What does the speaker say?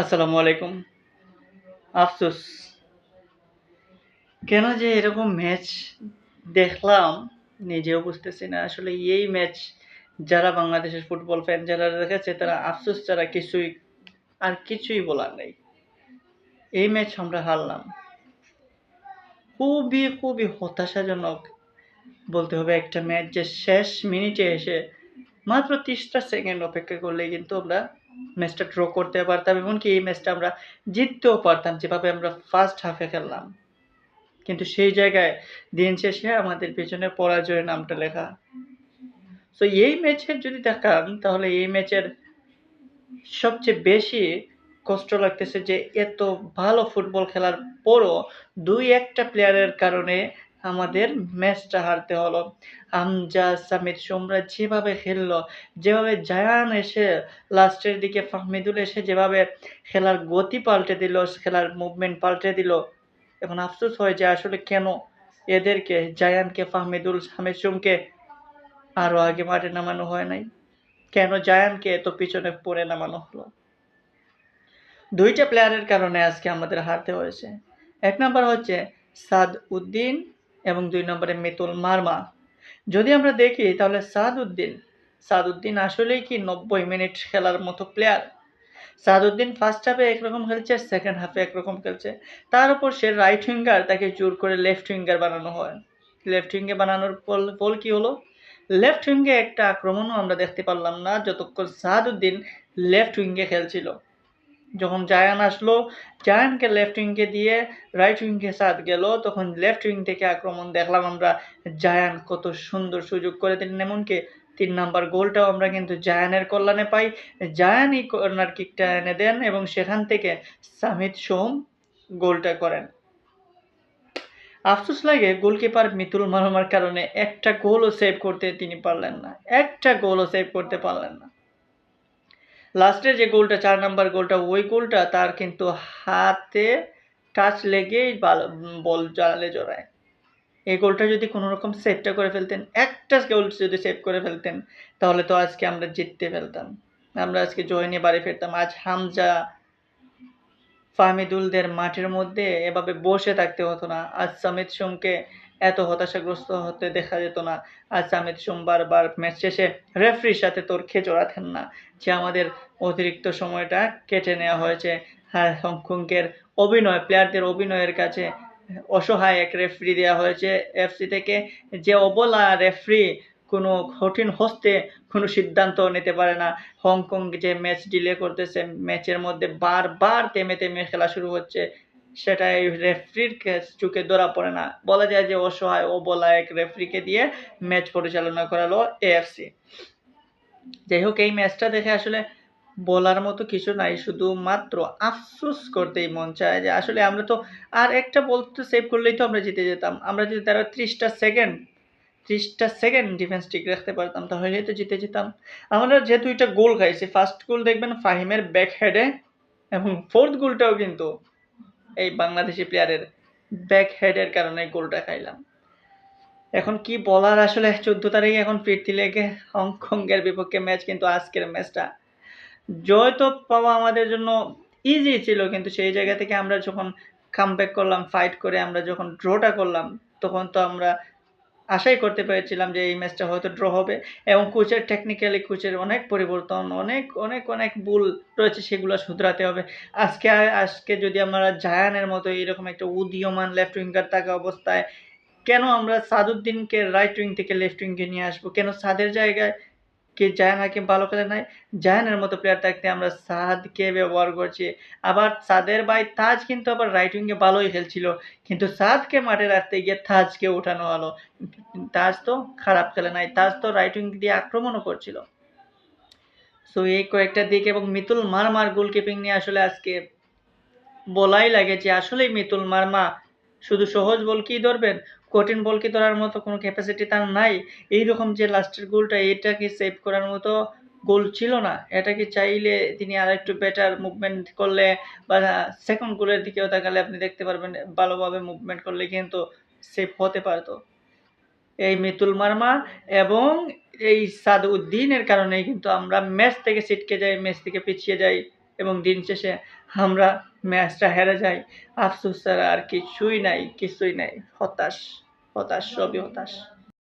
আসসালামু আলাইকুম। আফসোস কেন যে এরকম ম্যাচ দেখলাম নিজেও বুঝতেছি না। আসলে এই ম্যাচ যারা বাংলাদেশের ফুটবল ফ্যান যারা দেখেছে তারা আফসোস ছাড়া কিছুই বলার নেই। এই ম্যাচ আমরা হারলাম। খুবই হতাশাজনক বলতে হবে একটা ম্যাচ যে শেষ মিনিটে এসে মাত্র ৩০টা সেকেন্ড অপেক্ষা করলেই কিন্তু আমরা ম্যাচটা ড্র করতে পারতাম। এমনকি এই ম্যাচটা আমরা জিততেও পারতাম যেভাবে আমরা ফার্স্ট হাফে খেললাম। কিন্তু সেই জায়গায় দিন শেষে আমাদের পেছনে পরাজয়ের নামটা লেখা। সো এই ম্যাচের যদি দেখান তাহলে এই ম্যাচের সবচেয়ে বেশি কষ্ট লাগতেছে যে এত ভালো ফুটবল খেলার পরও ২-১টা প্লেয়ারের কারণে আমাদের ম্যাচটা হারতে হলো। আমজাদ, সামিদ, সোমরা যেভাবে খেললো, যেভাবে জায়ান এসে লাস্টের দিকে ফাহমিদুল এসে যেভাবে খেলার গতি পাল্টে দিল, খেলার মুভমেন্ট পাল্টে দিল। এখন আফসোস হয় যে আসলে কেন এদেরকে জায়ানকে, ফাহমিদুল, সামিদ সোমকে আরও আগে মাঠে নামানো হয় নাই? কেন জায়ানকে এত পিছনে পড়ে নামানো হলো? ২টা প্লেয়ারের কারণে আজকে আমাদের হারতে হয়েছে। ১ নাম্বার হচ্ছে সাদ উদ্দিন এবং ২ নম্বরে মিতুল মারমা। যদি আমরা দেখি তাহলে সাদ উদ্দিন আসলেই কি ৯০ মিনিট খেলার মতো প্লেয়ার? সাদ উদ্দিন ফার্স্ট হাফে একরকম খেলছে, সেকেন্ড হাফে একরকম খেলছে। তার উপর সে রাইট উইঙ্গার, তাকে জোর করে লেফট উইঙ্গার বানানো হয়। লেফট উইঙ্গে বানানোর ফল কি হলো? লেফট উইঙ্গে একটা আক্রমণও আমরা দেখতে পারলাম না যতক্ষণ সাদ উদ্দিন লেফট উইঙ্গে খেলছিল। যখন জায়ান আসলো, জায়ানকে লেফট উইঙ্গে দিয়ে রাইট উইঙ্গে সাদ গেল, তখন লেফট উইং থেকে আক্রমণ দেখলাম আমরা। জায়ান কত সুন্দর সুযোগ করে দিলেন, এমনকি ৩ নাম্বার গোলটাও আমরা কিন্তু জায়ানের কল্যাণে পাই। জায়ানই কর্নার কিকটা এনে দেন এবং সেখান থেকে সামিদ সোম গোলটা করেন। আফসোস লাগে গোলকিপার মিতুল মারমার কারণে একটা গোলও সেভ করতে তিনি পারলেন না। একটা গোলও সেভ করতে পারলেন না। লাস্টের যে গোলটা ৪ নাম্বার গোলটা, ওই গোলটা তার কিন্তু হাতে টাচ লেগেই বল জালে জড়ায়। এই গোলটা যদি কোনোরকম সেভটা করে ফেলতেন, একটা গোল যদি সেভ করে ফেলতেন, তাহলে তো আজকে আমরা জিততে ফেলতাম। আমরা আজকে জয় নিয়ে বাড়ি ফিরতাম। আজ হামজা, ফাহমিদুলদের মাঠের মধ্যে এভাবে বসে থাকতে হতো না। আজ সামিদ সোমকে এত হতাশাগ্রস্ত হতে দেখা যেত না। আজ সামিদ সোম বারবার ম্যাচ শেষে রেফারির সাথে তর্কে জড়াতেন না যে আমাদের অতিরিক্ত সময়টা কেটে নেওয়া হয়েছে। হ্যাঁ, হংকংয়ের প্লেয়ারদের অভিনয়ের কাছে অসহায় এক রেফারি দেওয়া হয়েছে এফসি থেকে, যে অবলা রেফারি কোনো কঠিন হস্তে কোনো সিদ্ধান্ত নিতে পারে না। হংকং যে ম্যাচ ডিলে করতেছে, ম্যাচের মধ্যে বারবার থেমে খেলা শুরু হচ্ছে, সেটা এই রেফারির চোখে ধরা পড়ে না। বলা যায় যে অসহায় অবলা এক রেফারিকে দিয়ে ম্যাচ পরিচালনা করালো এএফসি। যাই হোক, এই ম্যাচটা দেখে আসলে বলার মতো কিছু নাই, শুধুমাত্র আফসোস করতেই মন চায় যে আসলে আমরা তো আর একটা বল তো সেভ করলেই তো আমরা জিতে যেতাম। আমরা যদি তারা 30টা সেকেন্ড ডিফেন্স ঠিক রাখতে পারতাম তাহলেই তো জিতে যেতাম। আমরা যে 2টা গোল খাইছি, ফার্স্ট গোল দেখবেন ফাহিমের ব্যাক হেডে এবং ফোর্থ গোলটাও কিন্তু এই বাংলাদেশি প্লেয়ারের ব্যাক হেডের কারণে গোলটা খাইলাম। এখন কি বলার, আসলে 14 তারিখে এখন ফিরতি লেগে হংকংয়ের বিপক্ষে ম্যাচ, কিন্তু আজকের ম্যাচটা জয় তো পাওয়া আমাদের জন্য ইজি ছিল, কিন্তু সেই জায়গা থেকে আমরা যখন কামব্যাক করলাম, ফাইট করে আমরা যখন ড্রটা করলাম, তখন তো আমরা আশাই করতে পেরেছিলাম যে এই ম্যাচটা হয়তো ড্র হবে। এবং কোচের অনেক পরিবর্তন, অনেক ভুল রয়েছে, সেগুলো শুধরাতে হবে। আজকে যদি আমরা জায়ানের মতো এরকম একটা উদীয়মান লেফট উইঙ্গার থাকা অবস্থায় কেন আমরা সাদউদ্দিনকে রাইট উইং থেকে লেফট উইঙ্গে নিয়ে আসবো? কেন সাদের জায়গায় কি জায়ান হাকিম ভালো খেলে নাই? জায়ানের মতো প্লেয়ার থাকতে আমরা সাদকে ব্যবহার করছি। আবার সাদের ভাই তাজ কিন্তু আবার রাইট উইঙ্গে ভালোই খেলছিল, কিন্তু সাদকে মাঠে রাখতে গিয়ে তাজকে উঠানো হলো। তাজ তো খারাপ খেলে নাই, তাজ তো রাইট উইং দিয়ে আক্রমণও করছিল। সো এই কয়েকটা দিক এবং মিতুল মারমার গোলকিপিং নিয়ে আসলে আজকে বলাই লাগে যে আসলেই মিতুল মারমা শুধু সহজ বল কি ধরবেন, কঠিন বল কি ধরার মতো কোনো ক্যাপাসিটি তার নাই? এইরকম যে লাস্টের গোলটা, এটা কি সেভ করার মতো গোল ছিল না? এটা কি চাইলে তিনি আরেকটু বেটার মুভমেন্ট করলে বা সেকেন্ড গোলের দিকেও তাকালে আপনি দেখতে পারবেন ভালোভাবে মুভমেন্ট করলে কিন্তু সেভ হতে পারতো। এই মিতুল মারমা এবং এই সাদউদ্দিনের কারণেই কিন্তু আমরা ম্যাচ থেকে ছিটকে যাই, ম্যাচ থেকে পিছিয়ে যাই এবং দিন শেষে আমরা ম্যাচটা হেরে যাই। আফসোস ছাড়া আর কিছুই নাই, কিছুই নাই। হতাশ, হতাশ, সবই হতাশ।